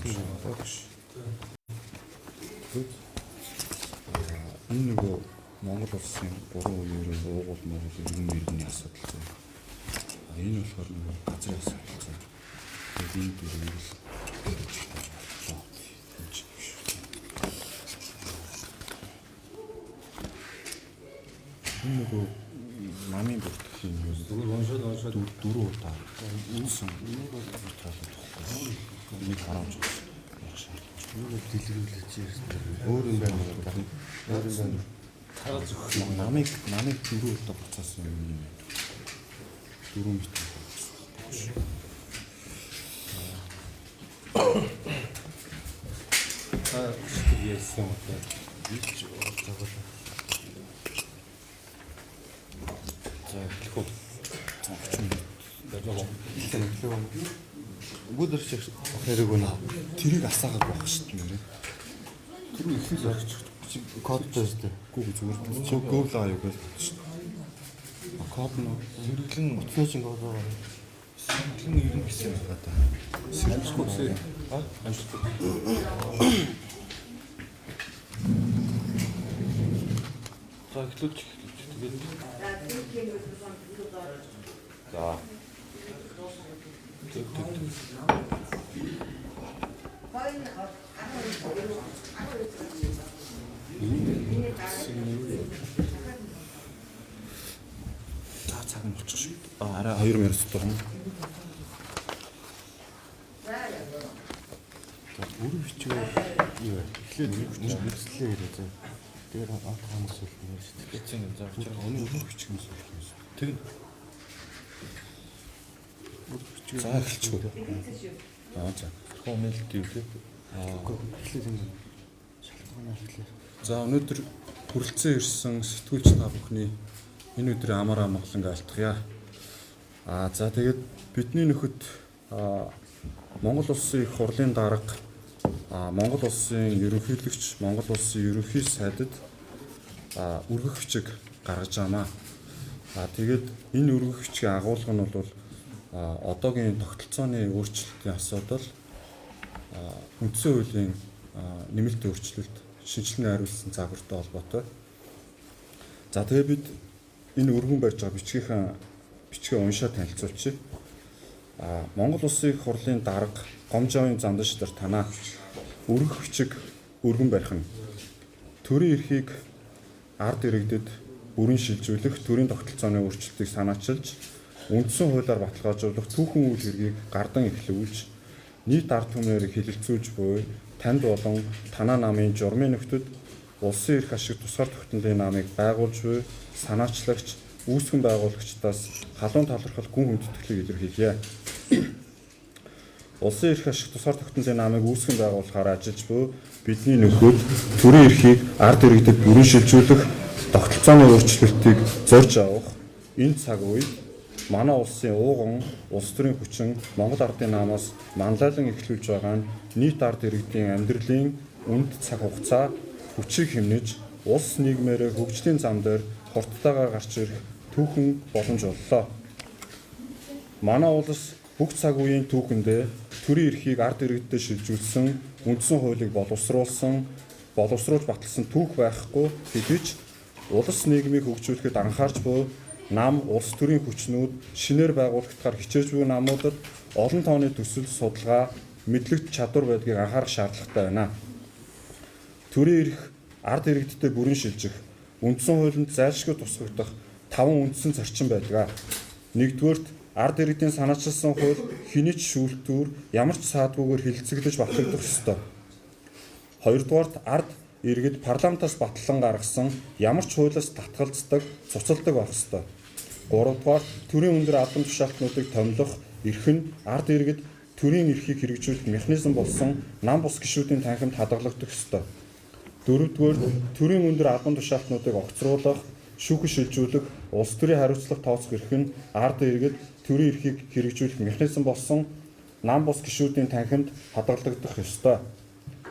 Энэ нөгөө Монгол улсын 3 үеийн уугуул Монгол иргэний асуудал. Энэ болохоор нөгөө газрын асуудал. Тэгээд энэ дөрвийг энэ нөгөө намын бүртгэхийн юм дөрөв удаа үүсэн нэг бол таалагдахгүй. Нэг харамж байх шаардлагатай. Нэг дэлгэрүүлж ирсэн. Өөр юм байна уу? Өөр юм байна. Тараа зөвхөн намыг дөрөв удаа буцаасан юм юм. 4 метр. Ярьсан удаа бич заавал хэлэхгүй бүгд ч хэрэг үнэ тэрийг асаагаад байх шүү дээ. Тэр их л орч кодтой шүү дээ. Гүүг зүгээр Google аа юу гэж шүү дээ. Код нь хэрэглэн утасны код аа. Сэнгэлэн ирэн гэсэн юм байна. Сэрэмсгүй гэсэн. Амжилт. За эхлүүлж тэгээд за цаг нь болчих шүү. Арай 2 минут тоо. Өөр бичгээр юу вэ? Эхлээд хэрэгслээ яриа заа. Тэр хаамс үлнэ шүү дээ. Эцэг юм заа. Өнөө өөр бичих юм шүү. Тэг. За эхэлчихв. За. Коммент юу вэ? Эхлээд юм. Шалтгаанаа хэлээ. За өнөөдөр хүрэлцэн ирсэн сэтгүүлч та бүхний энэ өдрийн амаараа амгалан айлтгая. За тэгээд бидний нөхөд Монгол улсын их хурлын дарга Монгол улсын ерөнхийлөгч Монгол улсын ерөнхий сайдад өргөх бичиг гаргаж байнаа. Тэгээд энэ өргөх бичгийн агуулга нь бол одоогийн тогтолцооны өөрчлөлтийн асуудал үндсэн хуулийн нэмэлт өөрчлөлт шинжилгээ хариулсан загвартай холбоотой. За тэгээд бид энэ өргөн барьж байгаа бичгээ уншаад танилцуулчих. Монгол улсын их хурлын дарга Гомжовын Зандан шидар танаа өргөх бичиг өргөн барих нь төрийн эрхийг ард иргэдэд бүрэн шилжүүлэх, төрийн тогтолцооны өөрчлөлтийг санаачилж, үндсэн хуулиар баталгаажуулах түүхэн үйл хэргийг гардан эхлүүлж, нийт ард түмнээр хилэлцүүлж буй танд болон танаа намын журмын нөхдөд улсын эрх ашиг тусгаар тогтнолын намыг байгуулж буй санаачлагч, үүсгэн байгуулагчдаас халуун талархал гүн хүндэтгэлийг илэрхийлье. Улсын эрх ашиг тусгаар тогтнолын намыг үүсгэн байгуулахаар ажиллаж буй бидний нөхөд төрийн эрхийг ард иргэдэд бүрэн шилжүүлэх, тогтолцооны өөрчлөлтийг зорж авах энэ цаг үед манай улсын ууган улс төрийн хүчин Монгол ардын намаас манлайлан эхлүүлж байгаа нь нийт ард иргэдийн амьдралын үнд цаг хугацаа хүчийг хэмнэж улс нийгмээр хөгжлийн зам дээр хурдтайгаар гарч ирэх түүхэн боломж боллоо. Манай улс бүх цаг үеийн түүхэндээ төрийн эрхийг ард иргэдэд шилжүүлсэн, үндсэн хуулийг боловсруулж баталсан түүх байхгүй хэдий ч улс нийгмийг хөгжүүлэхэд анхаарч буй нам улс төрийн хүчнүүд шинээр байгуулагдахаар хичээж буй намуудад олон тооны төсөл судалгаа мэдлэг чадвар байдгийг анхаарах шаардлагатай байна. Төрийн эрх ард иргэдэд бүрэн шилжих, үндсэн хуулинд зайлшгүй тусгагдах 5 үндсэн зарчим байдаг. Нэгдүгээрт ард иргэдийн санаачилсан хууль хэний ч шүүлтүүр ямар ч саадгүйгээр хилцэгдэж батлагдах ёстой. Хоёрдугаарт ард иргэд парламентаас батлан гаргасан ямар ч хуулиас татгалздаг, цуцалдаг байх ёстой. Гуравдугаарт төрийн өндөр албан тушаалтнуудыг томилох эрх нь ард иргэд төрийн эрхийг хэрэгжүүлэх механизм болсон нам бус гишүүдийн танхимд хадгалагдах ёстой. Дөрөвдүгээр төрийн өндөр албан тушаалтнуудыг огцруулах, шүүхэж шилжүүлэх, улс төрийн хариуцлага тооцох эрх нь ард иргэд төрийн эрхийг хэрэгжүүлэх механизм болсон нам бус гишүүдийн танхимд хадгалагдах ёстой.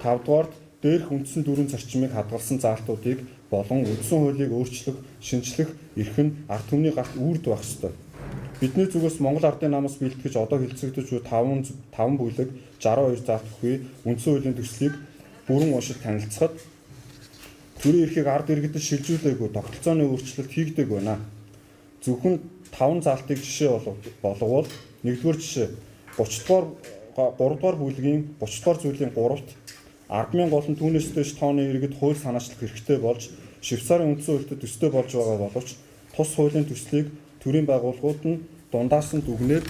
5-дугаарт дээрх үндсэн дөрвөн зарчмыг хадгалсан заалтуудыг болон үндсэн хуулийг өөрчлөх, шинжлэх эрх нь ард түмний гарт үүрд байх ёстой. Бидний зүгээс Монгол Ардын намаас бэлтгэж одоо хэлцэгдэж буй 5 бүлэг 62 заалт бүхий үндсэн хуулийн төслийг бүрэн уншиж танилцахад төрийн эрхийг ард иргэдэд шилжүүлээгүй тогтолцооны өөрчлөлт хийгдэг байна. Зөвхөн 5 заалтыг жишээ болговол 1-р жишээ 3-р бүлгийн 30-р зүйлийн 3-т 10,000 болон түүнээс дэш тооны иргэд хууль санаачлах хэрэгтэй болж Швейцарын үндсэн хуульд төстэй болж байгаа боловч тус хуулийн төслийг төрийн байгууллагууд нь дундаас нь дүгнээд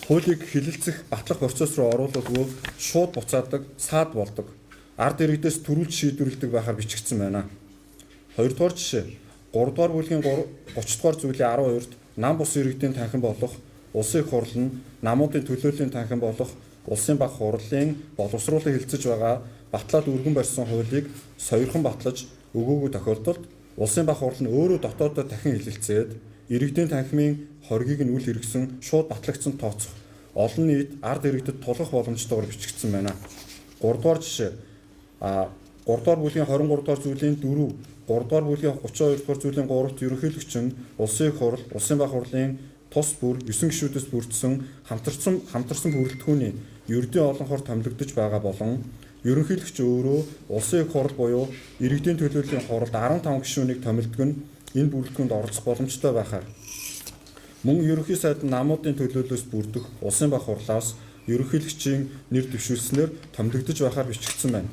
хуулийг хилэлцэх батлах процесс руу оруулалгүй шууд буцаадаг, саад болдог. Ард иргэдээс төрүүлж шийдвэрлэдэг байхаар бичигдсэн байна. 2-р жишээ 3-р бүлгийн 30-р зүйлийн 12-т нам бус иргэдийн танхим болох улсын их хурал нь намуудын төлөөллийн танхим болох улсын баг хурлын боловсруулалтыг хилцэж байгаа батлаад өргөн барьсан хуулийг сойрхон батлаж өгөөгүй тохиолдолд улсын баг хурал нь өөрөө дотооддоо дахин хилэлцээд иргэдийн танхимын хоргийг нь үл хэрэгсэн шууд батлагдсан тооцох олон нийт ард иргэдэд тулгах боломжтойгоор бичигдсэн байна. 3-р жишээ 3-р бүлгийн 23-р зүйлийн 4, 3-р бүлгийн 32-р зүйлийн 3-т ерөнхийлөгч нь улсын их хурал, улсын баг хурлын тус бүр 9 гишүүдээс бүрдсэн хамтарсан бүрэлдэхүүний ердийн олон хор томилогдож байгаа болон ерөнхийлөгч өөрөө улсын их хурал буюу иргэдийн төлөөллийн хуралд 15 гишүүнийг томилдог нь энэ бүрэлдэхүүнд оролцох боломжтой байхаар мөн ерөнхий сайд намуудын төлөөллөөс бүрдэх улсын баг хурлаас ерөнхийлөгчийн нэр дэвшүүлснээр томилогдож байхаар бичигдсэн байна.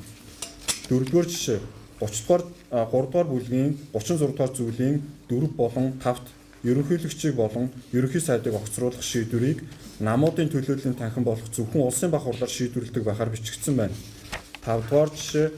4-р жишээ 3-р бүлгийн 36-р зүйлийн 4 болон 5-т ерөнхийлөгчийг болон ерөнхий сайдыг огцруулах шийдвэрийг намуудын төлөөллийн танхим болох зөвхөн улсын баг хурлаар шийдвэрлэдэг байхаар бичигдсэн байна. 5-р жишээ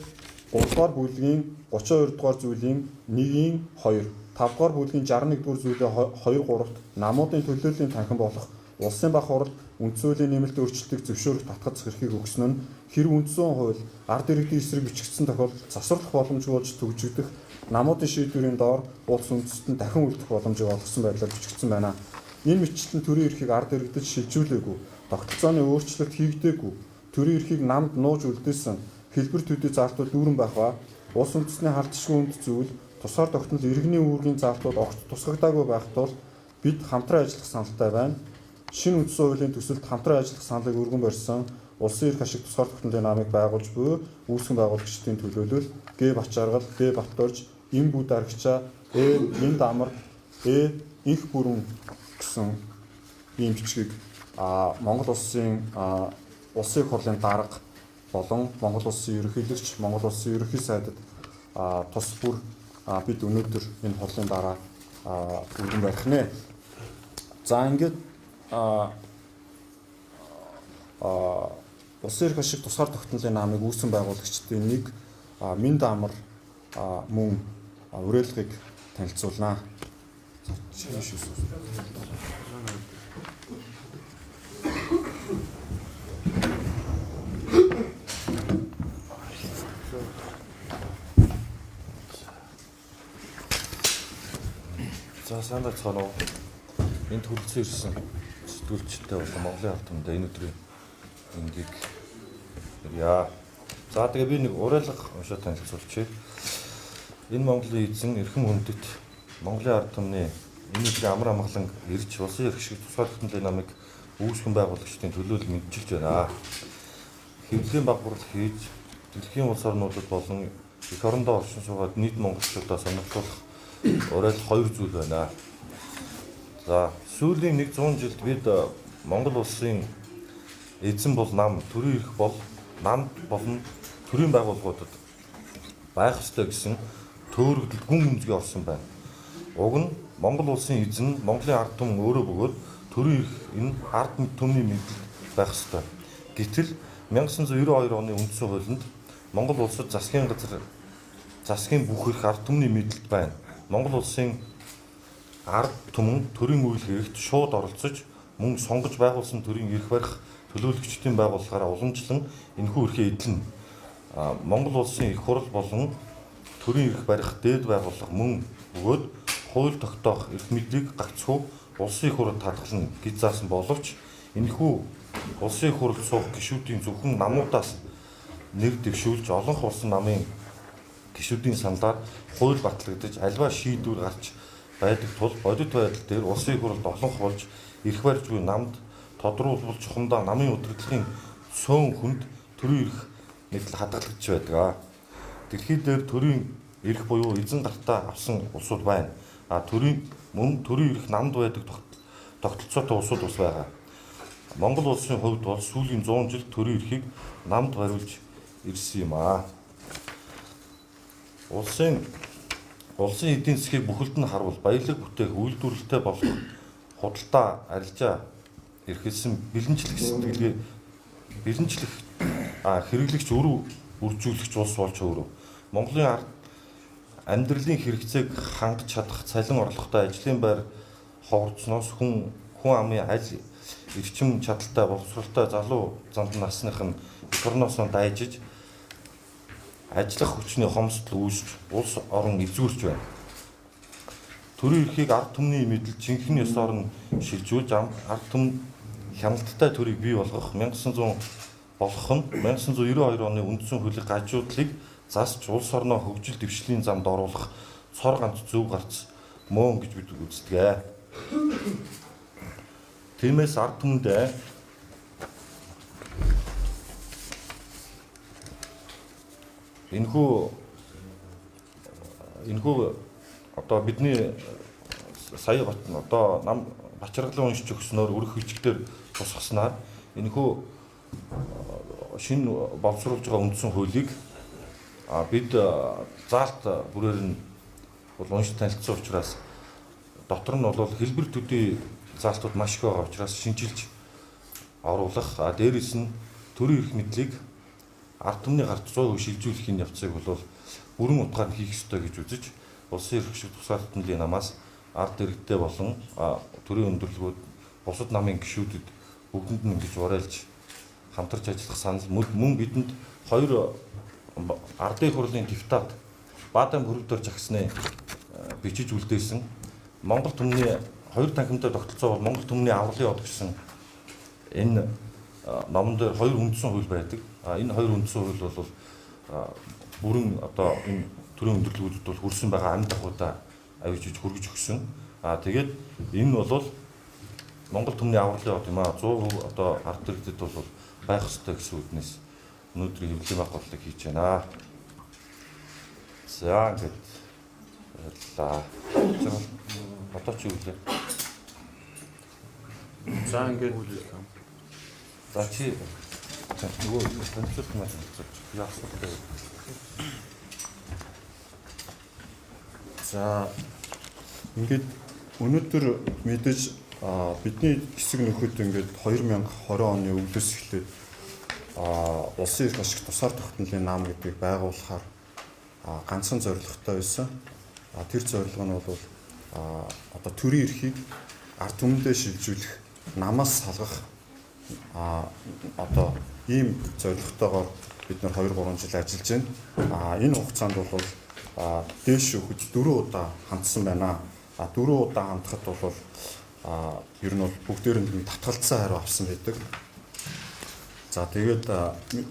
3-р бүлгийн 32-р зүйлийн 1-ийн 2, 5-р бүлгийн 61-р зүйлийн 2-3-т намуудын төлөөллийн танхим болох улсын баг хурал үндсэн хуулийн нэмэлт өөрчлөлтийг зөвшөөрөх татгах эрхийг өгсөн нь хэрэв үндсэн хууль ард иргэдийн эсрэг бичигдсэн тохиолдолд засварлах боломжгүй болж төгжигдөх намуудын шийдвэрийн доор улс үндэстэн дахин үлдэх боломжийг олгосон байдлаар бичигдсэн байна. Энэ мэтчилтэн төрийн эрхийг ард иргэдэд шилжүүлээгүй, тогтолцооны өөрчлөлт хийгдээгүй, төрийн эрхийг намд нууж үлдээсэн хэлбэр төдий заалтууд дүүрэн байх ба улс үндэстний халдшгүй үнд зүйл тусгаар тогтнол иргэний үүргийн заалтууд огт тусгагдаагүй байх тул бид хамтран ажиллах саналтай байна. Шинэ үндсэн хуулийн төсөлд хамтран ажиллах саналыг өргөн барьсан улсын эрх ашиг тусгаар тогтнолын намыг байгуулж буй үүсгэн байгуулагчдын төлөөлөл Г. Бачаргал, Г. Батөрж, М. Бүү Дарагчаа, Минд Амар, Инх Бүрэн гэсэн ийм бичгийг Монгол улсын улсын их хурлын дарга болон Монгол улсын ерөнхийлөгч, Монгол улсын ерөнхий сайдад тус бүр бид өнөөдөр энэ хурлын дараа өргөн барих нэ. За ингээд улсын эрх ашиг тусгаар тогтнолын намыг үүсгэн байгуулагчдын нэг Минд Амар мөн уриалгыг танилцуулнаа. За сайн байцгаана уу. Энд хүрэлцэн ирсэн сэтгүүлчтэй болон Монголын ард түмэнд энэ өдрийн эндийг яа. За тэгээ би нэг уриалга уншаад танилцуулчихъя. Энэ Монголын эзэн эрхэм хүндэт Монголын ард түмний энэ өдрийн амар амгалан ирж улсын эрх шиг тусгаар тогтнолын намыг үүсгэн байгуулагчдын төлөөлөл мэдчилж байна. Хэвлэлийн баг хурал хийж дэлхийн улс орнуудад болон эх орондоо оршин суугаад нийт монголчуудаа сонирхолтой уриалга 2 зүйл байна. За сүүлийн 100 жилд бид Монгол улсын эзэн бол нам, төрийн эрх бол намд болон төрийн байгууллагуудад байх ёстой гэсэн төөрөгдөл гүн гэмзгий орсон байна. Уг нь Монгол улсын эзэн Монголын ард түмэн өөрөө бөгөөд төрийн эрх энэ ард түмний мэдэлд байх ёстой. Гэтэл 1992 оны үндсэн хуулинд Монгол улсад засгийн газар засгийн бүх эрх ард түмний мэдэлд байна. Монгол улсын ард түмэн төрийн үйл хэрэгт шууд оролцож мөн сонгож байгуулсан төрийн эрх барих төлөөлөгчдийн байгууллагаараа уламжлан энэхүү эрхээ эдлэнэ. Монгол улсын их хурал болон төрийн эрх барих дээд байгууллага мөн бөгөөд хууль тогтоох эрх мэдлийг гагцхүү улсын их хурал хадгална гэж заасан боловч энэхүү улсын их хурал суух гишүүдийн зөвхөн намуудаас нэр дэвшүүлж олонх улсын намын гишүүдийн саналаар хууль батлагдаж альва шийдвэр гарч байдаг тул бодит байдал дээр улсын их хурлд олонх болж эрх барьж буй намд тодруулбал чухамдаа намын удирдлагын цөөн хүнд төрийн эрх мэдл хадгалагдж байдаг. Дэлхий дээр төрийн эрх буюу эзэн гартаа авсан улсууд байна. Төрийн мөн төрийн эрх намд байдаг тогтолцоотой улсууд бас байгаа. Монгол улсын хувьд бол сүүлийн 100 жил төрийн эрхийг намд бариулж ирсэн юм. Улсын эдийн засгийг бүхэлд нь харуул баялаг бүтээх үйлдвэрлэлтэй болох худалдаа арилжаа эрхэлсэн бэлэнчлэх хэрэглэгч өрөв үржүүлэгч улс болж өөрөв. Монголын амьдралын хэрэгцээг хангаж чадах цалин орлоготой ажлын байр ховорцсноос хүн амын аль эрчим чадалтай боловсролтой залуу зам насных нь эх орноосоо дайжиж ажиллах хүчний хомсдол үүсч улс орон эзүүрч байна. Төрийн эрхийг ард түмний мэдл жинхэнэ ёсоор нь шилжүүлж ард түмэн хяналттай төрийг бий болгох 1992 оны үндсэн хуулийн гажуудлыг засч улс орноо хөгжил дэвшлийн замд оруулах цор ганц зөв гарц мөн гэж бид үздэг. Тиймээс ард түмэндээ энэхүү одоо бидний сая одоо нам бачаргалан уншиж өгснөөр өрх хүчгээр тусгаснаар энэхүү шинэ боловсруулж байгаа үндсэн хуулийг бид заалт бүрээр нь бол уншиж танилцсан учраас дотор нь бол хэлбэр төдий заалтууд маш их байгаа учраас шинжилж оруулах, дээрээс нь төрийн эрх мэдлийг ард түмний гарт 100% шилжүүлэхийн явцыг бол бүрэн утгаар нь хийх ёстой гэж үзэж улсын эрх шиг тусгаалтны намаас ард иргэдтэй болон төрийн өндөрлгүүд бусад намын гишүүдэд бүгдэнд нь ингэж уриалж хамтарч ажиллах санал мөн бидэнд хоёр ардын хурлын депутат Бадан хөрөвдөр жагсны бичиж үлдээсэн Монгол түмний хоёр танхимтай тогтолцоо бол Монгол түмний авралын од гэсэн энэ номон дээр хоёр үндсэн хууль байдаг. Энэ хоёр үндсэн хууль бол бүрэн одоо энэ төрийн өндөрлгүүдэд бол хүрсэн байгаа амь дагуудаа авчиж хүргэж өгсөн. Тэгээд энэ бол Монгол түмний авралын од юм 100% одоо ард иргэдэд бол байх ёстой гэсэн үднээс өнөөдрийн хэвлэлийн байгууллагыг хийж байна. За ингээд баярлалаа. Одоо чи юу вэ? За ингээд за чи нөгөө тэнцвэрт маань яасан бэ? За ингээд өнөөдөр мэдээж бидний хэсэг нөхөд ингээд 2020 оны өвлөөс эхлээд улсын эрх ашиг тусаар тогтнолын нам гэдгийг байгуулахаар ганцхан зорилготой байсан. Тэр зорилго нь бол одоо төрийн эрхийг ард түмэндээ шилжүүлэх, намаас салгах одоо ийм зорилготойгоор бид нэр 2-3 жил ажиллаж байна. Энэ хугацаанд бол дээш өгч 4 удаа хандсан байна. 4 удаа хандхад бол ер нь бол бүгдээр нь татгалцсан хариу авсан байдаг. За тэгээд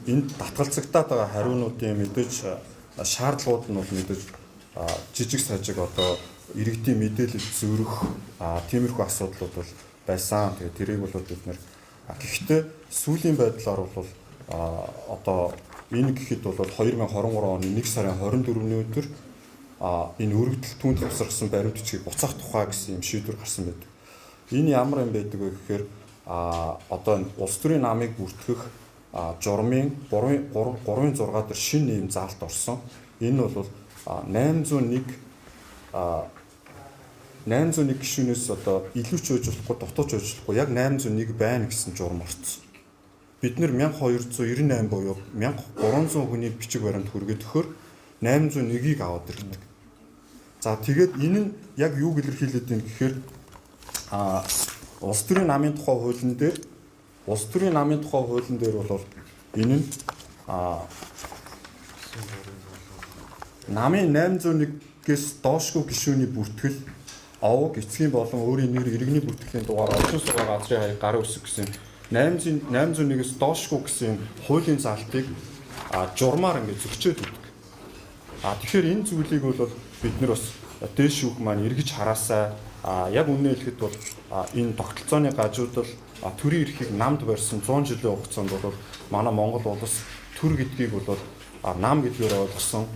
энэ татгалцагтаад байгаа хариунуудын мэдээж шаардлагууд нь бол мэдээж жижиг сажиг одоо иргэдийн мэдээлэл зөрөх тиймэрхүү асуудлууд бол байсан. Тэгээд тэрийг бол бид нэр гэхдээ сүүлийн байдлаар бол одоо энэ гэхэд бол 2023 оны 1 сарын 24-ний өдөр энэ өргөдөл түнд тусарсан баримт бичгийг буцаах тухай гэсэн юм шийдвэр гарсан байдаг. Энэ ямар юм байдаг вэ гэхээр одоо улс төрийн намыг бүртгэх журмын 3-6 дээр шинэ нэм заалт орсон. Энэ бол 801 гишүүнээс одоо илүү ч өөрчлөхгүй, дутууч өөрчлөхгүй яг 801 байна гэсэн журам орсон. Бид нэр 1298 буюу 1300 хүний бичиг баримт хүргээд өгөхөөр 801-ийг аваад ирдэг. За тэгээд энэ нь яг юу илэрхийлээд байна гэхээр улс төрийн намын тухай хуулийн дээр бол энэ нь намын 801-гээс доошгүй гишүүний бүртгэл овог эцгийн болон өөрийн нэр иргэний бүртгэлийн дугаар олсон сугаар газрын хаяг гар үсэг гэсэн 801-ээс доошгүй гэсэн хуулийн заалтыг журмаар ингэж зөрчөөд өгдөг. Тэгэхээр энэ зүйлийг бол бид нар бас дээш шүүх маань эргэж хараасаа яг үнэ хэлэхэд бол энэ тогтолцооны гажуудал төрийн эрхийг намд барьсан 100 жилийн хугацаанд бол манай Монгол улс төр гэдгийг бол нам гэдгээр ойлгосон,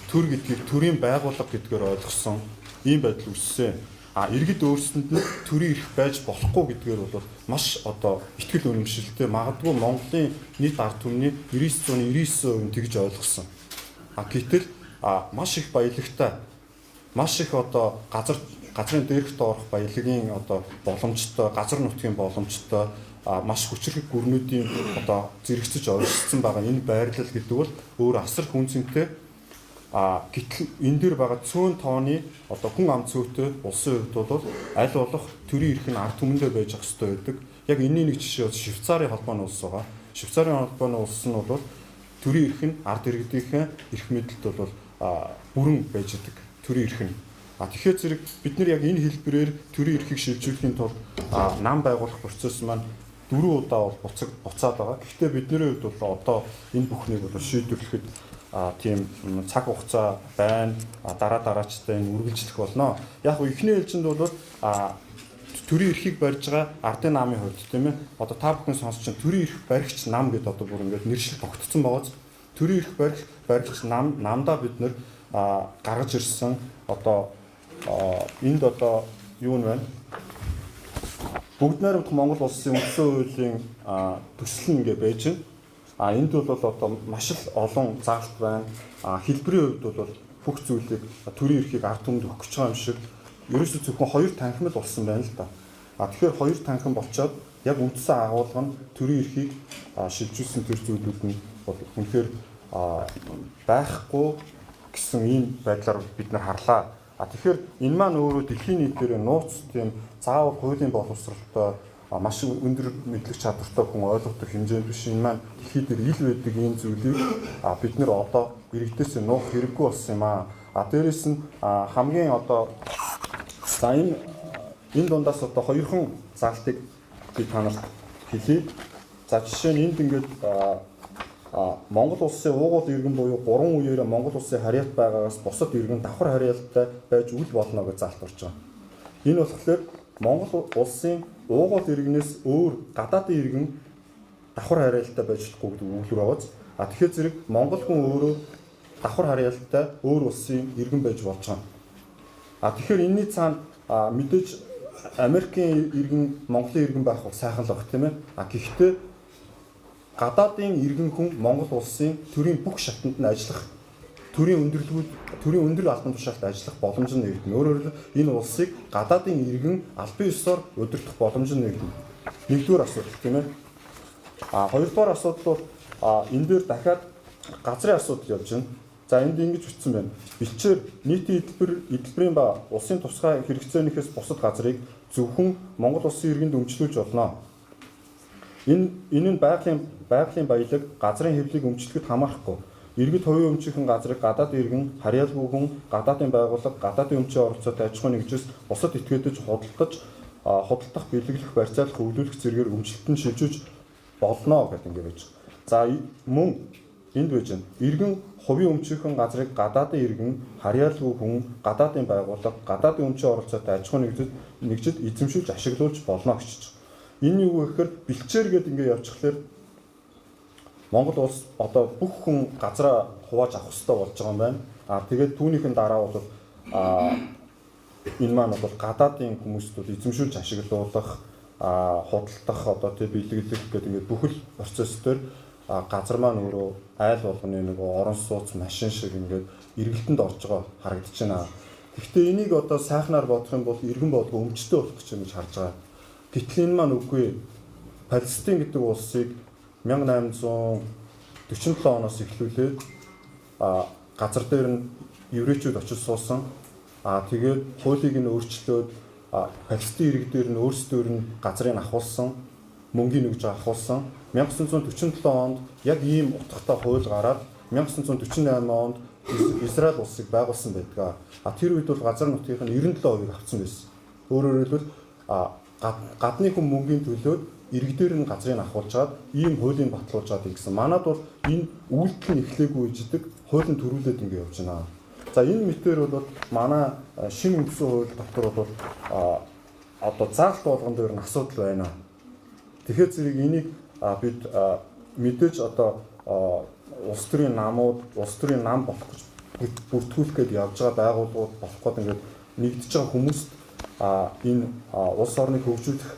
төр гэдгийг төрийн байгууллага гэдгээр ойлгосон ийм байдал үүссэн. Иргэд өөрсдөнд нь төрийн эрх байж болохгүй гэдгээр бол маш одоо ихтгэл үнэмшилтэй, магадгүй Монголын нийт ард түмний 99.99% тэгж ойлгосон. Гэтэл маш их баялагтай, маш их одоо газрын дээрхт орох баялагын одоо боломжтой, газар нутгийн боломжтой, маш хүчрэх гүрнүүдийн одоо зэрэгцэж ойршсон байгаа энэ байрлал гэдэг бол өөр асар хүн цэнтэй. Гэтэл энэ дээр байгаа цөөн тооны одоо хүн ам цөөтэй улсын хувьд бол аль болох төрийн эрх нь ард түмэндээ байж ах ёстой байдаг. Яг энэний нэг жишээ бол Швейцарын холбооны улс байгаа. Швейцарын холбооны улс нь бол төрийн эрх нь ард иргэдийнхэн эрх мэдэлд бол бүрэн байж идэг төрийн эрх нь. Тэгэхээр зэрэг бид нар яг энэ хэлбэрээр төрийн эрхийг шилжүүлэхийн тулд нам байгуулах процесс маань 4 удаа бол буцаад байгаа. Гэхдээ бидний хувьд бол одоо энэ бүхнийг бол шийдвэрлэхэд тийм цаг хугацаа байна. Дараачтай энэ үргэлжлэх болно. Яг ихний ээлжинд бол төрийн эрхийг барьж байгаа ардын намын хувьд тийм ээ. Одоо та бүхэн сонсч чинь төрийн эрх баригч нам гэдэг одоо бүр ингээд нэршил тогтцсон байгаа. Төрийн эрх баригч намдаа бид нэр гаргаж ирсэн одоо энд одоо юу нэ бүгд найрамдах Монгол улсын үндсэн хуулийн төсөл ингээ байж байна. Энд бол одоо маш л олон заалт байна. Хэлбэрийн хувьд бол бүх зүйлийг төрийн эрхийг ард түмэнд өгөх гэж байгаа юм шиг ерөөсөө зөвхөн хоёр танхим л болсон байна л да. Тэгэхээр хоёр танхим болчоод яг үндсэн агуулга нь төрийн эрхийг шилжүүлсэн төр зүйлүүд нь бол үнэхээр байхгүй гэсэн ийм байдлаар бид нар харлаа. Тэгэхээр энэ маань өөрөө дэлхийн нийтээр нууц тийм заавал хуулийн боловсролтой маш өндөр мэдлэг чадвартай хүн ойлгодог хэмжээнд биш. Энэ маань дэлхийд ил байдаг ийм зүйлийг бид нэр одоо иргэдээс нуух хэрэггүй болсон юм аа. Дээрээс нь хамгийн одоо за энэ дундаас одоо хоёрхан заалтыг би танарт хэлье. За жишээ нь энд ингээд Монгол улсын уугуул иргэн буюу 3 үеэр Монгол улсын харьяалт байгаагаас бусад иргэн давхар харьяалтай байж үл болно гэж заалт орж байгаа. Энэ болохоор Монгол улсын уугуул иргэнээс өөр гадаадын иргэн давхар харьяалтай байж болохгүй гэдэг үгээр байгаа. Тэгэхээр зэрэг Монгол хүн өөрөө давхар харьяалтай өөр улсын иргэн байж болж байгаа. Тэгэхээр энэний цаана мэдээж Америкийн иргэн Монголын иргэн байх бол сайхан л баг тийм ээ. Гэхдээ гадаадын иргэн хүн Монгол улсын төрийн бүх шатанд нь ажиллах, төрийн өндөр албан тушаалд ажиллах боломж нь нэгдэнэ. Өөрөөр хэлбэл энэ улсыг гадаадын иргэн албан ёсоор удирдах боломж нь нэгдэнэ. Нэгдүгээр асуудал тийм ээ. Хоёрдугаар асуудал бол энэ дээр дахиад газрын асуудал явж байна. За энд ингэж бичсэн байна. Бэлчээр нийтийн эдэлбэрийн ба улсын тусгай хэрэгцээнийхээс бусад газрыг зөвхөн Монгол улсын иргэнд өмчлүүлж болно. Энэ нь байгалийн баялаг, газрын хэвлэлийг өмчлөхөд хамаарахгүй. Иргэд хувийн өмчийн газрыг гадаад иргэн, харьяалгүй хүн, гадаадын байгууллага, гадаадын өмчийн оролцоотой аж ахуйн нэгжээс бусад этгээдэж худалдах, бэлэглэх, барьцаалах, өвлүүлэх зэргээр өмчлөлтөнд шилжүүлж болно гэдэг ингэ байж. За мөн энд байж байна. Иргэн хувийн өмчийн газрыг гадаадын иргэн, харьяалгүй хүн, гадаадын байгууллага, гадаадын өмчийн оролцоотой аж ахуйн нэгжид эзэмшүүлж ашиглуулж болно гэж. Энэ юу гэхээр бэлчээр гэдэг ингэ явчихлаар Монгол улс одоо бүх хүн газраа хувааж авах хэрэгтэй болж байгаа юм байна. Тэгээд түүнийхэн дараа бол энэ маань бол гадаадын хүмүүст бол эзэмшүүлж ашиглуулах, худалдах одоо тэг бэлэглэх гэдэг ингэ бүхэл процесс дээр газар маань өөрөө айл болгоны нэг орон сууц машин шиг ингээд эргэлтэнд орж байгаа харагдаж байна. Гэхдээ энийг одоо сайхнаар бодох юм бол иргэн болгоо өмчтэй болох гэж юм харж байгаа. Гэтэл энэ маань үгүй. Палестин гэдэг улсыг 1847 оноос эхлүүлээд газар дээр нь еврейчүүд очиж суусан. Тэгээд хуулийг нь өөрчлөөд Палестин иргэдээр нь өөрсдөр нь газрыг авахулсан, мөнгөний нэгж авахулсан. 1947 онд яг ийм утгатай хууль гараад 1948 онд Израиль улсыг байгуулсан байдаг. Тэр үед бол газар нутгийн 97% авсан байсан. Өөрөөр хэлбэл гадны хүн мөнгөний төлөөд иргэдээр нь газрыг авахулж чад ийм хуулийн батлуулж чад гэсэн. Манад бол энэ үйлдэл нь эхлээгүй иждэг хуулийн төрүүлээд ингэ явж байна. За энэ мэтээр бол манай шинэ үндсэн хууль дотор бол одоо заалт болгон дээр нь асуудал байна. Тэгэхээр зэрэг энийг бид мэдээж одоо улс төрийн намууд, улс төрийн нам болох гэж бүртгүүлэх гээд явж байгаа байгууллагууд болох гээд ингээд нэгдэж байгаа хүмүүст энэ улс орныг хөгжүүлэх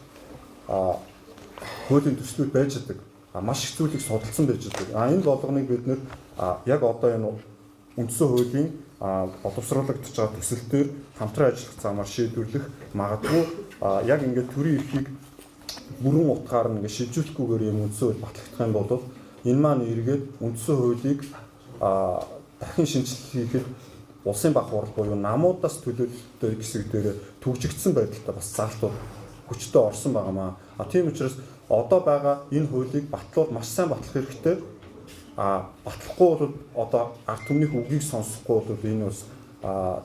хуулийн төслүүд байж байгаа. Маш их зүйлийг судалсан байж байгаа. Энэ болгоныг бид нэр яг одоо энэ үндсэн хуулийн боловсруулагдж байгаа төсөл дээр хамтран ажиллах замаар шийдвэрлэх магадгүй яг ингээд төрийн эрхийг бүрэн утгаар нь ингээд шилжүүлэхгүйгээр юм үндсэн хууль батлагдах юм бол энэ маань эргээд үндсэн хуулийг дахин шинжилгээ хийхэд улсын бах хурал буюу намуудаас төлөөлөлттэй хэсэг дээр түгжигдсэн байдалтай бас заалтууд хүчтэй орсон байгаамаа. Тийм учраас одоо байгаа энэ хуулийг батлуул маш сайн батлах хэрэгтэй. Батлахгүй бол одоо ард түмнийх үгийг сонсохгүй бол энэ бас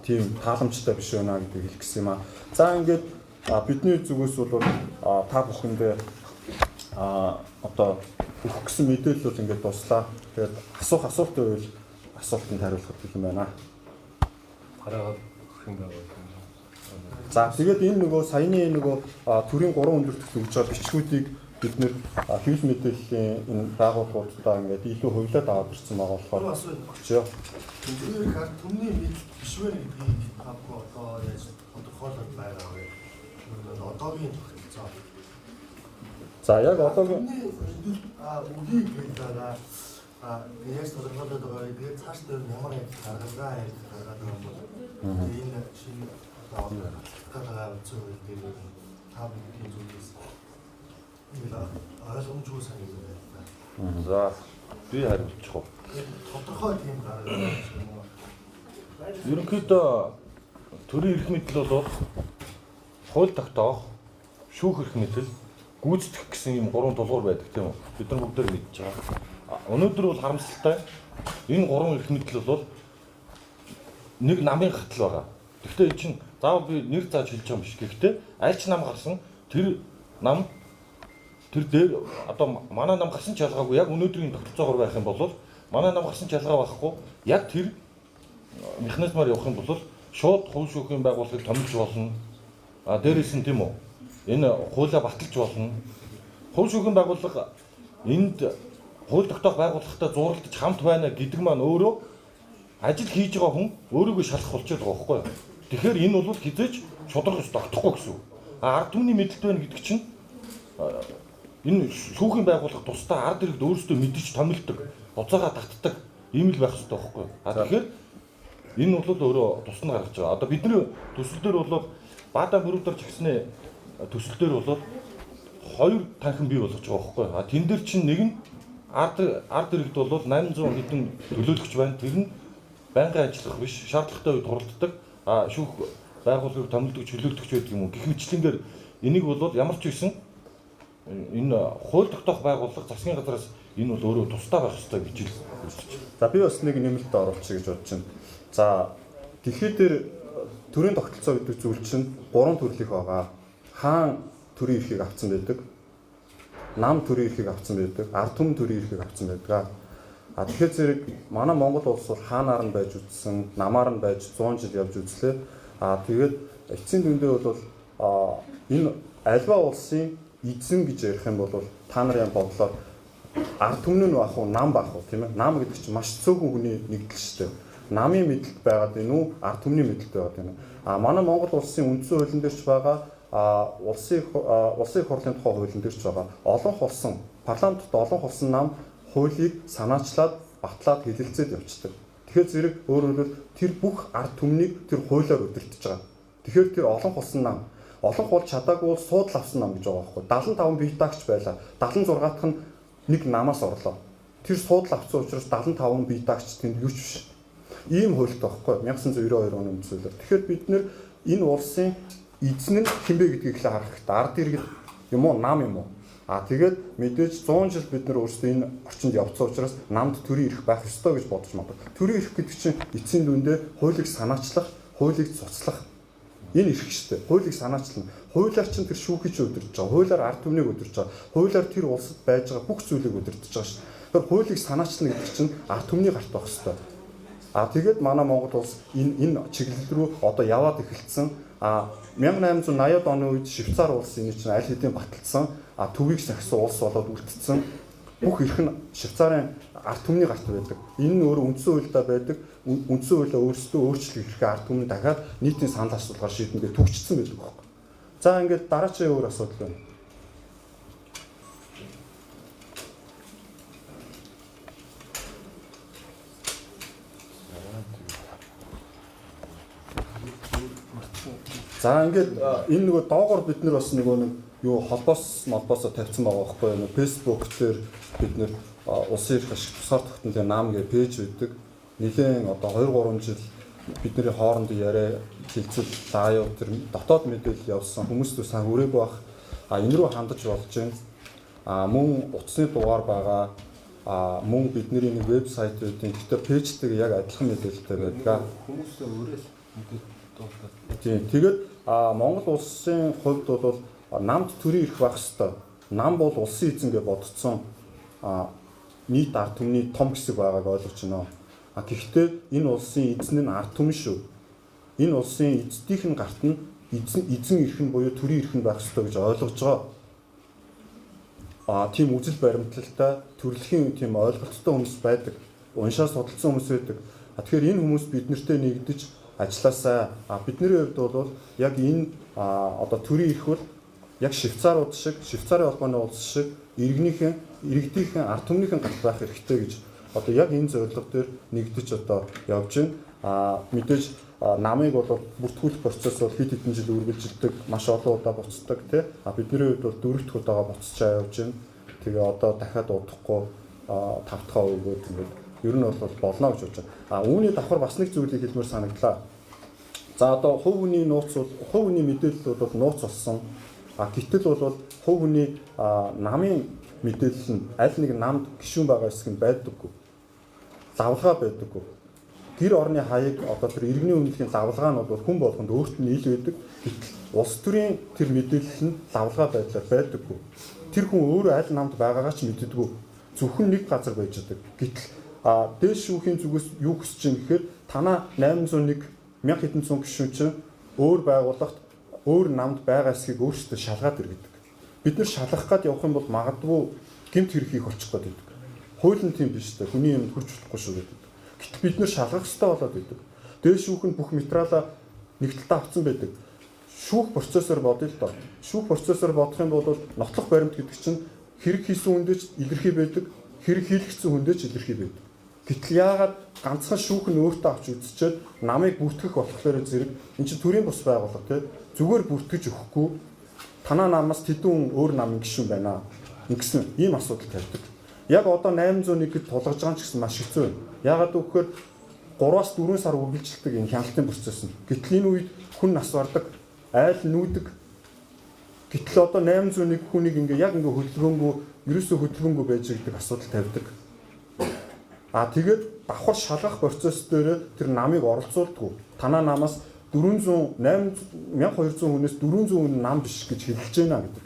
тийм тааламжтай биш байна гэдгийг хэлэх гэсэн юм аа. За ингээд бидний зүгээс бол та бүхэндээ одоо өгөх гэсэн мэдээлэл бол ингээд дуслаа. Тэгээд асуулт байвал асуултанд хариулах гэх юм байна. Хараагаад өгөх юм байна. За тэгээд энэ нөгөө саяны нөгөө төрийн 3 өндөртөл өгж байгаа бичгүүдийг бид нэр хэвлэл мэдээллийн энэ байгууллагуудаа ингээд илүү хувлаад аваад ирсэн байгаа болохоор өгчөө. Тэр их түмний мэдл биш вэ гэдгийг авахгүй одоо яаж тодорхойлоод байгаа вэ? Одоогийн тогтолцоо. За яг одоогийн үгийг хэлдэг яаж тодорхойлоод байгаа вэ? Тэгээд цааш дээр ямар гаргалгаа гаргаад байгаа юм бол энэ шинэ одоо зүйл дээр та бүхэн зүйлээс ойлгомжгүй санагдана. За би хариулчих уу. Тодорхой тийм гараад байна юм уу? Ерөнхийдөө төрийн эрх мэдэл бол хууль тогтоох, шүүх эрх мэдэл, гүйцэтгэх гэсэн юм 3 тулгуур байдаг тийм үү? Бид нар бүгдээр мэдж байгаа. Өнөөдөр бол харамсалтай энэ 3 эрх мэдэл бол нэг намын гатал байгаа. Гэхдээ энэ чинь заавал би нэр зааж хэлж байгаа юм биш. Гэхдээ аль ч нам гарсан тэр нам тэр дээр одоо манай нам гарсан ч ялгаагүй яг өнөөдрийн тогтолцоогоор байх юм бол манай нам гарсан ч ялгаа байхгүй яг тэр механизмаар явах юм бол шууд хууль шүүхийн байгууллагыг томилж болно. Дээрээс нь тийм үү? Энэ хуулиа баталж болно. Хууль шүүхийн байгууллага энд хууль тогтоох байгууллагатай зууралдаж хамт байна гэдэг маань өөрөө ажил хийж байгаа хүн өөрийгөө шалах болчиход байгаа байхгүй юу? Тэгэхээр энэ бол хизээч шударгаж тогтохгүй гэсэн. Ард түмний мэдлэлт байна гэдэг чинь энэ шүүхийн байгууллага тусдаа ард иргэд өөрсдөө мэдж томилдог, буцаага татдаг ийм л байх хэрэгтэй байхгүй юу? Тэгэхээр энэ бол өөрөө тусна гаргаж байгаа. Одоо бидний төсөл дээр бол баада бүрүүдээр жигснээ төсөл дээр бол 2 танхим бий болгож байгаа байхгүй юу? Тэн дээр чинь нэг нь ард иргэд бол 800 хэдэн төлөөлөгч байна. Тэр нь байнгын ажиллах биш, шаардлагатай үед хуралддаг. Шүүх байгууллагыг томилдог, чөлөөлдөг байдаг юм уу? Гэх мэтлэнгээр энийг бол ямар ч байсан энэ хууль тогтоох байгууллага засгийн газраас энэ бол өөрөө тусдаа байх ёстой гэж хэлж байна. За би бас нэг нэмэлт оруулчих гэж бодож байна. За дэлхийд дээр төрийн тогтолцоо гэдэг зүйл чинь 3 төрлөх байгаа. Хаан төрийн эрхийг авсан байдаг. Нам төрийн эрхийг авсан байдаг. Ард түмэн төрийн эрхийг авсан байдаг. Тэгэхээр зэрэг манай Монгол улс бол хаанаар нь байж үтсэн, намаар нь байж 100 жил явж үзлээ. Тэгээд эцсийн дүндээ бол энэ альва улсын эзэн гэж ярих юм бол та нарын бодлоор ард түмэн нь бах уу, нам бах уу тийм ээ? Нам гэдэг чинь маш цөөхөн хүний нэгдэл шүү дээ. Намын мэдлэлт байгаад байна уу, ард түмний мэдлэлт байгаад байна уу? Манай Монгол улсын үндсэн хуулийн дээр ч байгаа, улсын хурлын тухай хуулийн дээр ч байгаа. Олон хулсан, парламентт олон хулсан нам хуулийг санаачлаад, батлаад хэлэлцээд явцдаг. Тэгэхээр зэрэг өөрөөр тэр бүх ард түмнийг тэр хуулиар удирдах байгаа. Тэгэхээр тэр олон хулсан нам, олон хул чадаагүй суудл авсан нам гэж байгаа байхгүй. 75 бие даагч байлаа. 76 дахь нь нэг намаас орлоо. Тэр суудл авсан учраас 75 бие даагч тэнд юу ч биш. Ийм хуультай байхгүй 1992 оны үндсэлээр. Тэгэхээр бид нэр энэ улсын эзэн нь хинбэ гэдгийг л харах хэрэгтэй. Ард иргэд юм уу, нам юм уу? Тэгээд мэдээж 100 жил бид нар өөрсдөө энэ орчинд явцсан учраас намд төрийн эрх байх ёстой гэж бодож магад. Төрийн эрх гэдэг чинь эцсийн дүндээ хуулийг санаачлах, хуулийг цуцлах энэ эрх шүү дээ. Хуулийг санаачлна. Хуулиар чинь тэр шүүхийг удирдах байгаа. Хуулиар ард түмнийг удирдах байгаа. Хуулиар тэр улсад байж байгаа бүх зүйлийг удирдах байгаа шүү. Тэр хуулийг санаачлна гэдэг чинь ард түмний гарт байх ёстой. Тэгээд манай Монгол улс энэ чиглэл рүү одоо яваад эхэлсэн. 1880-ад оны үед Швейцар улс энэ чинь аль хэдийн баталсан. Төвийг сахисан улс болоод үлдсэн. Бүх эрх нь Швейцарын ард түмний гарт байдаг. Энэ нь өөр үндсэн хуультай байдаг. Үндсэн хуулиа өөрсдөө өөрчлөх хэрэгтэй ард түмэн дахиад нийтийн санал асуулгаар шийднэгээ төгсчихсөн байдаг байхгүй. За ингээд дараачийн өөр асуудал байна. За ингээд энэ нөгөө доогоор бид нар бас нөгөө нэг юу холбоос тавьсан байгаа байхгүй юу? Facebook дээр бид нар улсын эрх ашиг тусгаар тогтнолын наам гэх пэйж үүдэг. Нилээн одоо 2-3 жил бидний хоорондын яриа хилцэл лайв тэр дотоод мэдээлэл явуулсан хүмүүст сайн хүрээгүй байх. Энэ рүү хандаж болж байна. Мөн утасны дугаар байгаа. Мөн бидний нэг вебсайт үүдийн гэхдээ пэйжтэйг яг адилхан мэдээлэлтэй байдаг. Хүмүүсээ өөрөө Тийм. Тэгээд Монгол улсын хувьд бол намд төрийн эрх байх ёстой. Нам бол улсын эзэн гэж бодцсон нийт ард түмний том хэсэг байгааг ойлгож байна. Гэхдээ энэ улсын эзэн нь ард түмэн шүү. Энэ улсын эцдийнх нь гарт нь эзэн эрх нь буюу төрийн эрх нь байх ёстой гэж ойлгож байгаа. Тийм үзэл баримтлалтай төрөлхийн тийм ойлголттой хүмүүс байдаг. Уншаа судалсан хүмүүс байдаг. Тэгэхээр энэ хүмүүс бид нартэй нэгдэж ажилласаа. Бидний хувьд бол яг энэ одоо төрийн эрх бол яг Швейцарууд шиг, Швейцарын холбооны улс шиг иргэдийнхэн ард түмнийхэн гарт байх хэрэгтэй гэж одоо яг энэ зорилго дээр нэгдэж одоо явж байна. Мэдээж намыг бол бүртгүүлэх процесс бол хэд хэдэн жил үргэлжилдэг, маш олон удаа буцдаг тий. Бидний хувьд бол 4 дахь удаага буцчаа явж байна. Тэгээ одоо дахиад удахгүй 5 дахь өгөөд ингээд ер нь бол болно гэж бодож байна. Үүний давхар бас нэг зүйлийг хэлмээр санагдлаа. За одоо хувь хүний нууц бол хувь хүний мэдээлэл бол нууц болсон. Гэтэл бол хувь хүний намын мэдээлэл нь аль нэг намд гишүүн байгаа хэсэг нь байдаггүй. Лавлгаа байдаггүй. Гэр орны хаяг одоо тэр иргэний үнэлгээний лавлгаа нь бол хүн болгонд өөрт нь ил байдаг. Гэтэл улс төрийн тэр мэдээлэл нь лавлгаа байдлаар байдаггүй. Тэр хүн өөрөө аль намд байгаагаа ч мэддэггүй. Зөвхөн нэг газар байж байгаа. Гэтэл дээш шүүхийн зүгээс юу хүсэж юм гэхээр танаа 801 1000 хэдэн зуун гишүүн чинь өөр байгууллагт өөр намд байгаа эсхийг өөрсдөө шалгаад иргэдэг. Бид нар шалгах гад явах юм бол магадгүй гэмт хэрэг хийх болчих гээд байдаг. Хууль нь тийм биш үү? Хүний юмд хүрч чадахгүй шүү гэдэг. Гэтэл бид нар шалгах хэрэгтэй болоод байдаг. Дээш шүүх нь бүх материалаа нэгдэлтэй авсан байдаг. Шүүх процессор бодъё л доо. Шүүх процессор бодох юм бол нотлох баримт гэдэг чинь хэрэг хийсэн хүндээ ч илэрхий байдаг, хэрэг хийлгэсэн хүндээ ч илэрхий байдаг. Гэтэл яагаад ганцхан шүүх нь өөртөө авч үзчихэд намыг бүртгэх болохоор зэрэг эн чинь төрийн бус байгууллага тий зүгээр бүртгэж өгөхгүй танаа намаас тэдэн өөр намын гишүүн байна. Ингэсэн ийм асуудал тавьдаг. Яг одоо 801-д тулгаж байгаа ч гэсэн маш хэцүү байна. Яагаад гэвэл 3-аас 4 сар үргэлжилдэг энэ хяналтын процесс нь. Гэтэл энэ үед хүн нас бардаг, айл нүүдэг. Гэтэл одоо 801 хүнийг яг хөдөлгөөнгүй, ерөөсөө хөдөлгөөнгүй байж байгаа асуудал тавьдаг. Тэгээд давхар шалгах процесс дээр тэр намыг оролцуулдаг. Танаа намаас 1200 хүнээс 400 хүн нам биш гэж хэлж байна гэдэг.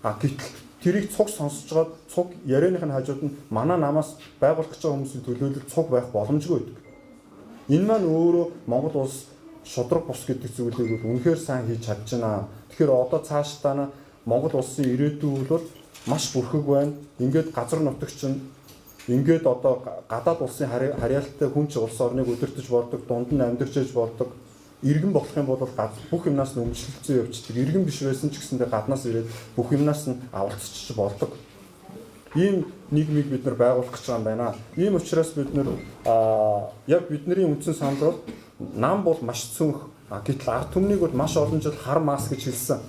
Гэтэл тэрийг цуг сонсож байгаа цуг ярианых нь хажууд нь манай намаас байгуулах гэж байгаа хүмүүсийн төлөөлөл цуг байх боломжгүй байдаг. Энэ маань өөрөө Монгол улс шудраг бус гэдэг зүйлийг үнэхээр сайн хийж чадчихна. Тэгэхээр одоо цаашдаа Монгол улсын ирээдүй бол маш бүрхэг байна. Ингээд газар нутагч нь ингээд одоо гадаад улсын харьяалтай хүн ч улс орныг удирдах болдог, дунд нь амьдарч ээж болдог. Иргэн болох юм бол бүх юмнаас нь өмчлөлцөө явчихдаг. Иргэн биш байсан ч гэсэндээ гаднаас ирээд бүх юмнаас нь авалцчих болдог. Ийм нийгмийг бид нар байгуулах гэж байгаа юм байна. Ийм учраас бид нар яг бидний үндсэн санал бол нам бол маш цөөнх. Гэтэл ард түмнийг бол маш олон жил хар мас гэж хэлсэн.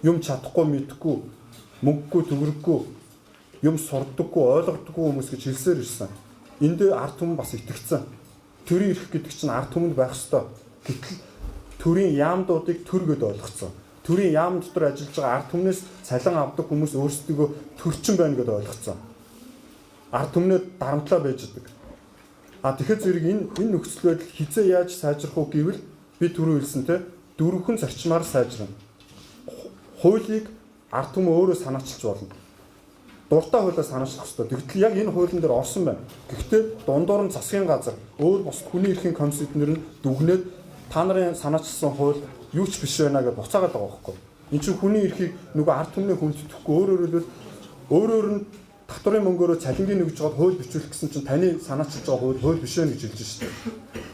Юм чадахгүй, мэдэхгүй, мөнгөгүй, төгрөггүй, юм сурдаггүй, ойлгодоггүй хүмүүс гэж хэлсээр ирсэн. Энд ард түмэн бас итгэцэн. Төрийн эрх гэдэг чинь ард түмэнд байх ёстой. Гэтэл төрийн яамдуудыг төр гэд ойлгоцсон. Төрийн яам дотор ажиллаж байгаа ард түмнээс цалин авдаг хүмүүс өөрсдөө төрчин байна гэдээ ойлгоцсон. Ард түмнээ дарамтлаа байж идэг. Тэгэхээр зэрэг энэ нөхцөл байдал хизээ яаж сайжрах уу гэвэл би түрүү хэлсэн те дөрвөн зарчмаар сайжрна. Хуулийг ард түмэн өөрөө санаачилж болно. дуртай хуулиар санаачлах хэрэгтэй. Тэгтэл яг энэ хуулийн дээр орсон байна. Гэхдээ дундуур нь засгийн газар өөр бус хүний эрхийн комиссэднэр нь дүгнээд та нарын санаачилсан хууль юу ч биш байна гэж буцаагаад байгаа байхгүй. Энд чинь хүний эрхийг нөгөө ард түмний хүндэтгэхгүй өөрөөр нь татварын мөнгөөрөө цалингийн нэгж жоод хууль бичүүлэх гэсэн чинь таны санаачилж байгаа хууль биш байна гэж хэлж шүү дээ.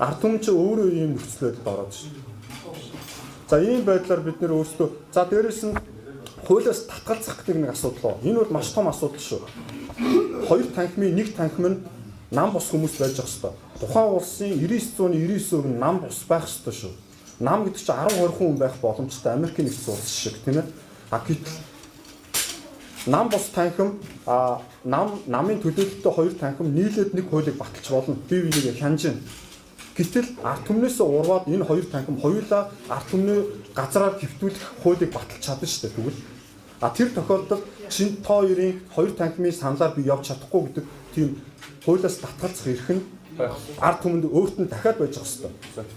Ард түмэн чинь өөрөө ийм нөхцөл байдалд ороод шүү дээ. За ийм байдлаар бид нэр өөрсдөө за дээрэс нь хуулиас татгалзах гэдэг нэг асуудал. Энэ бол маш том асуудал шүү. Хоёр танхимын нэг танхим нь нам бус хүмүүс байж ах хэвээр. Тухайн улсын 99.99% нь нам бус байх хэвээр шүү. Нам гэдэг чинь 10-20 хүн байх боломжтой Америкийн нэгдсэн улс шиг тийм ээ. Гэтэл нам бус танхим намын төлөөлөлтөй хоёр танхим нийлээд нэг хуулийг баталж болно. Бие биенийг хянаж. Гэтэл ард түмнээс урваад энэ хоёр танхим хоёулаа ард түмний газраар хэвтүүлэх хуулийг баталж чадна шүү дээ. Тэгвэл тэр тохиолдолд чинь тоо хоёрын хоёр танхимын саналаар би явж чадахгүй гэдэг тийм хуулиас татгалзах эрх нь ард түмэнд өөрт нь дахиад байж байгаа хэвээр.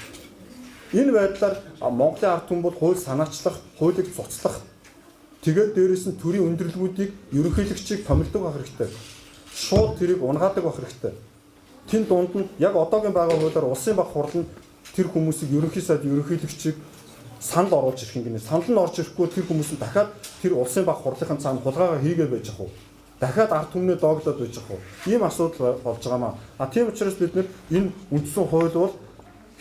Энэ байдлаар Монголын ард түмэн бол хууль санаачлах, хуулийг цуцлах тэгээд дээрэс нь төрийн өндөрлгүүдийг ерөнхийлөгчийг томилдог байх хэрэгтэй. Шууд тэрийг унгаадаг байх хэрэгтэй. Тэн дунд нь яг одоогийн байгаа хуулиар улсын баг хурал нь тэр хүмүүсийг ерөнхий сайд ерөнхийлөгчийг санал оруулж ирэх юм гинэ. Санал нь орж ирэхгүй тэр хүмүүс нь дахиад тэр улсын баг хурлын цаана хулгайгаа хийгээд байж ах уу. Дахиад ард түмнээ дооглоод байж ах уу. Ийм асуудал болж байгаамаа. Тийм учраас бид энэ үндсэн хууль бол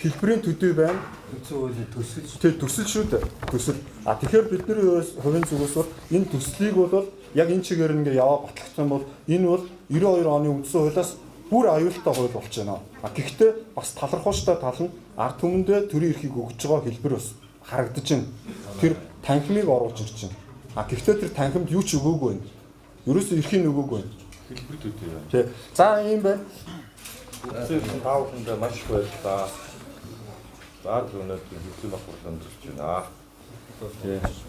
хэлбэрийн төдий байна. Үндсэн хуулийн төсөл. Тэг төсөл шүү дээ. Төсөл. Тэгэхээр бидний хувийн зүгээс бол энэ төслийг бол яг энэ чигээр ингээ яваа батлагдсан бол энэ бол 92 оны үндсэн хуулиас бүр аюултай хууль болж байна. Гэхдээ бас талархууштай тал нь ард түмэндээ төрийн эрхийг өгж байгаа хэлбэр бас харагдаж байна. Тэр танхимыг оруулж ирж байна. Гэхдээ тэр танхимд юу ч өгөөгүй байна. Ерөөсөө эрхийг өгөөгүй байна. Хэлбэр төдий байна. Тэг. За ийм байна. Үндсэн таавханд маш их баярлалаа. За өнөөдөр хэлсэн баг хурлаа өндөрлж байна. Тэг.